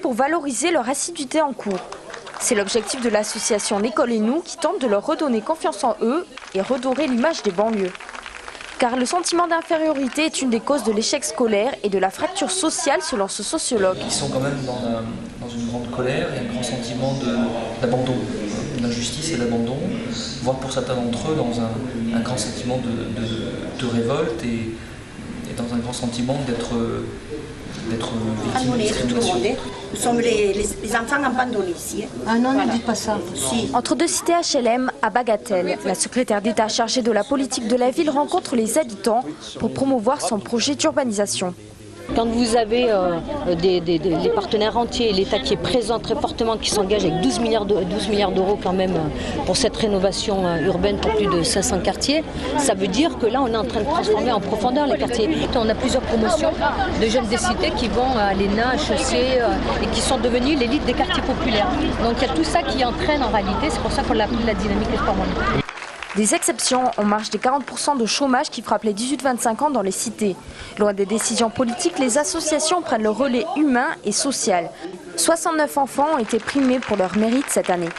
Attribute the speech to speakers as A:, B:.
A: pour valoriser leur assiduité en cours. C'est l'objectif de l'association L'école et nous qui tente de leur redonner confiance en eux et redorer l'image des banlieues. Car le sentiment d'infériorité est une des causes de l'échec scolaire et de la fracture sociale selon ce sociologue.
B: Ils sont quand même dans une grande colère et un grand sentiment d'abandon, d'injustice et d'abandon, voire pour certains d'entre eux dans un grand sentiment de révolte et dans un grand sentiment d'être victime de discrimination.
C: Nous sommes les enfants abandonnés ici.
D: Ah non, ne dites pas ça.
C: Si.
A: Entre deux cités HLM, à Bagatelle, la secrétaire d'État chargée de la politique de la ville rencontre les habitants pour promouvoir son projet d'urbanisation.
D: Quand vous avez des partenaires entiers, l'État qui est présent très fortement, qui s'engage avec 12 milliards d'euros quand même pour cette rénovation urbaine pour plus de 500 quartiers, ça veut dire que là on est en train de transformer en profondeur les quartiers. On a plusieurs promotions de jeunes des cités qui vont à l'ENA, HEC et qui sont devenus l'élite des quartiers populaires. Donc il y a tout ça qui entraîne en réalité, c'est pour ça qu'on l'appelle la dynamique espoir-monde.
A: Des exceptions en marge des 40% de chômage qui frappent les 18-25 ans dans les cités. Loin des décisions politiques, les associations prennent le relais humain et social. 69 enfants ont été primés pour leur mérite cette année.